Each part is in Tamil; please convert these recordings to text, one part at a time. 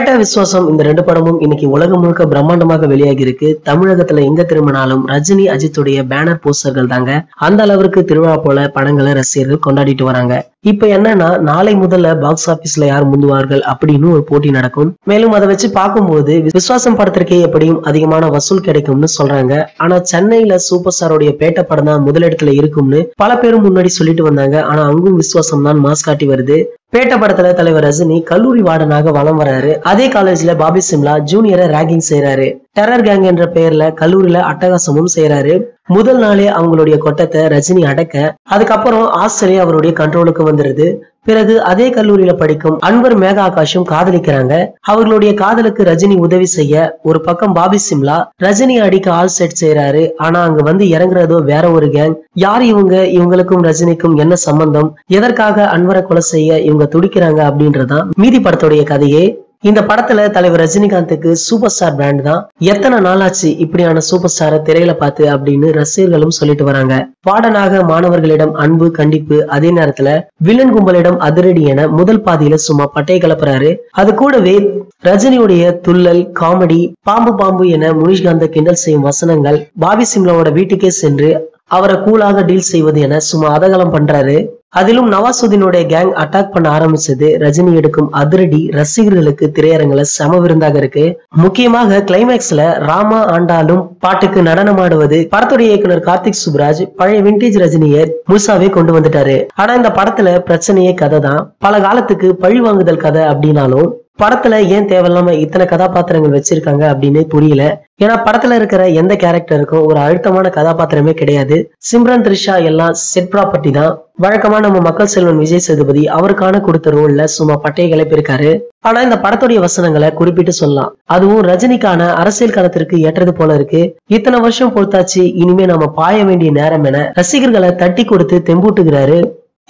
பேட்டா விஸ்வாசம் இந்த ரெண்டு படமும் இன்னைக்கு உலகம் முழுக்க பிரம்மாண்டமாக வெளியாகி இருக்கு. தமிழகத்துல எங்க திரும்பினாலும் ரஜினி அஜித்துடைய பேனர் போஸ்டர்கள் தாங்க அந்த அளவிற்கு திருவிழா போல படங்களை ரசிகர்கள் கொண்டாடிட்டு வராங்க. இப்ப என்னன்னா நாளை முதல்ல பாக்ஸ் ஆபீஸ்ல யார் முந்துவார்கள் அப்படின்னு ஒரு போட்டி நடக்கும். மேலும் அதை வச்சு பார்க்கும்போது விஸ்வாசம் படத்திற்கே எப்படியும் அதிகமான வசூல் கிடைக்கும்னு சொல்றாங்க. ஆனா சென்னையில சூப்பர் ஸ்டாரோடைய பேட்ட படம் தான் முதலிடத்துல இருக்கும்னு பல பேரும் முன்னாடி சொல்லிட்டு வந்தாங்க. ஆனா அங்கும் விஸ்வாசம் தான் மாஸ் காட்டி வருது. பேட்ட படத்துல தலைவர் ரஜினி கல்லூரி வார்டனாக வலம் வராரு. அதே காலேஜ்ல பாபி சிம்லா ஜூனியரை ராகிங் செய்யறாரு. டெரர் கேங் என்ற பெயர்ல கல்லூரியில அட்டகாசமும் செய்யறாரு. முதல் நாளே அவங்களுடைய கொட்டத்தை ரஜினி அடக்க அதுக்கப்புறம் ஆஸ்திரே அவருடைய கண்ட்ரோலுக்கு வந்துருது. பிறகு அதே கல்லூரியில படிக்கும் அன்வர் மேகா ஆகாஷும் காதலிக்கிறாங்க. அவர்களுடைய காதலுக்கு ரஜினி உதவி செய்ய ஒரு பக்கம் பாபி சிம்லா ரஜினி அடிக்க ஆல் செட் செய்யறாரு. ஆனா அங்க வந்து இறங்குறதோ வேற ஒரு கேங். யார் இவங்க, இவங்களுக்கும் ரஜினிக்கும் என்ன சம்பந்தம், எதற்காக அன்வரை கொலை செய்ய இவங்க துடிக்கிறாங்க அப்படின்றதான் மீதி படத்துடைய கதையே. இந்த படத்துல தலைவர் ரஜினிகாந்துக்கு சூப்பர் ஸ்டார் பிராண்ட் தான். எத்தனை நாளாச்சு இப்படியான சூப்பர் ஸ்டாரை திரையில பார்த்து அப்படின்னு ரசிகர்களும் சொல்லிட்டு வராங்க. பாடனாக மாணவர்களிடம் அன்பு கண்டிப்பு, அதே நேரத்துல வில்லன் கும்பலிடம் அதிரடி என முதல் பாதியில சும்மா பட்டை கலப்புறாரு. அது கூடவே ரஜினியுடைய துள்ளல், காமெடி, பாம்பு பாம்பு என முனிஷ்காந்த கிண்டல் செய்யும் வசனங்கள், பாபி சிம்லாவோட வீட்டுக்கே சென்று அவரை கூலாக டீல் செய்வது என சும்மா அதகலம் பண்றாரு. அதிலும் நவாசுதீனுடைய கேங் அட்டாக் பண்ண ஆரம்பிச்சது ரஜினி எடுக்கும் அதிரடி ரசிகர்களுக்கு திரையரங்குல செம விருந்தாக இருக்கு. முக்கியமாக கிளைமேக்ஸ்ல ராமா ஆண்டாலும் பாட்டுக்கு நடனம் ஆடுவது படத்துடைய இயக்குனர் கார்த்திக் சுப்ராஜ் பழைய விண்டேஜ் ரஜினியை முழுசாவே கொண்டு வந்துட்டாரு. ஆனா இந்த படத்துல பிரச்சனையே கதை தான். பல காலத்துக்கு பழி வாங்குதல் கதை அப்படின்னாலும் படத்துல ஏன் தேவையில்லாம இத்தனை கதாபாத்திரங்கள் வச்சிருக்காங்க அப்படின்னு புரியல. ஏன்னா படத்துல இருக்கிற எந்த கேரக்டருக்கும் ஒரு அழுத்தமான கதாபாத்திரமே கிடையாது. சிம்ரன், த்ரிஷா எல்லாம் செட் ப்ராப்பர்ட்டி தான். வழக்கமா நம்ம மக்கள் செல்வன் விஜய் சேதுபதி அவருக்கான கொடுத்த ரோல்ல சும்மா பட்டையை கிளப்பிருக்காரு. ஆனா இந்த படத்துடைய வசனங்களை குறிப்பிட்டு சொல்லலாம். அதுவும் ரஜினிக்கான அரசியல் களத்திற்கு ஏற்றது போல இருக்கு. இத்தனை வருஷம் பொறுத்தாச்சு, இனிமே நம்ம பாய வேண்டிய நேரம் என ரசிகர்களை தட்டி கொடுத்து தெம்பூட்டுகிறாரு.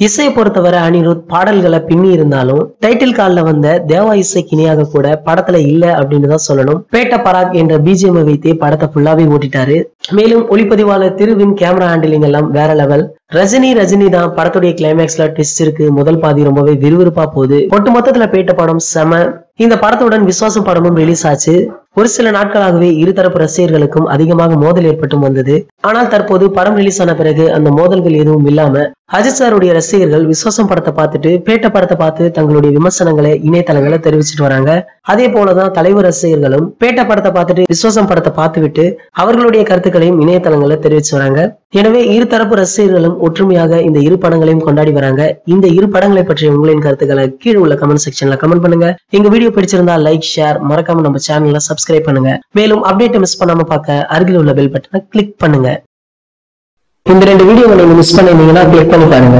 இசையை பொறுத்தவரை அனிருத் பாடல்களை பின்னி இருந்தாலும் டைட்டில் கால்ல வந்த தேவா இசைக்கு இணையாக கூட படத்துல இல்ல அப்படின்னு தான் சொல்லணும். பேட்ட பராக் என்ற பிஜிஎம் வைத்தே படத்தை ஃபுல்லாவே ஓட்டிட்டாரு. மேலும் ஒளிப்பதிவாளர் திருவின் கேமரா ஹேண்டிலிங் எல்லாம் வேற லெவல். ரஜினி தான். படத்துடைய கிளைமேக்ஸ்ல ட்விஸ்ட் இருக்கு. முதல் பாதி ரொம்பவே விறுவிறுப்பா போகுது. ஒட்டு மொத்தத்துல பேட்ட படம் செம. இந்த படத்துடன் விஸ்வாசம் படமும் ரிலீஸ் ஆச்சு. ஒரு சில நாட்களாகவே இருதரப்பு ரசிகர்களுக்கும் அதிகமாக மோதல் ஏற்பட்டும் வந்தது. ஆனால் தற்போது படம் ரிலீஸ் ஆன பிறகு அந்த மோதல்கள் எதுவும் இல்லாம அஜித் சாருடைய ரசிகர்கள் விஸ்வாசம் படத்தை பார்த்துட்டு பேட்ட படத்தை பார்த்து தங்களுடைய விமர்சனங்களை இணையதளங்களை தெரிவிச்சிட்டு வராங்க. அதே போலதான் தலைவர் ரசிகர்களும் பேட்ட படத்தை பார்த்துட்டு விஸ்வாசம் படத்தை பார்த்துவிட்டு அவர்களுடைய கருத்துக்களையும் இணையதளங்களை தெரிவிச்சு வராங்க. எனவே இருதரப்பு ரசிகர்களும் ஒற்றுமையாக இந்த இரு படங்களையும் கொண்டாடி வராங்க. இந்த இரு படங்களை பற்றிய உங்களின் கருத்துக்களை கீழே உள்ள கமெண்ட் செக்ஷன்ல கமெண்ட் பண்ணுங்க. எங்க வீடியோ பிடிச்சிருந்தா லைக், ஷேர், மறக்காம நம்ம சேனலை சப்ஸ்கிரைப் பண்ணுங்க. மேலும் அப்டேட்டை மிஸ் பண்ணாம பார்க்க அருகில் உள்ள பெல் பட்டனை கிளிக் பண்ணுங்க. இந்த ரெண்டு வீடியோவை நீங்க மிஸ் பண்ணிருந்தீங்கன்னா கிளிக் பண்ணி பாருங்க.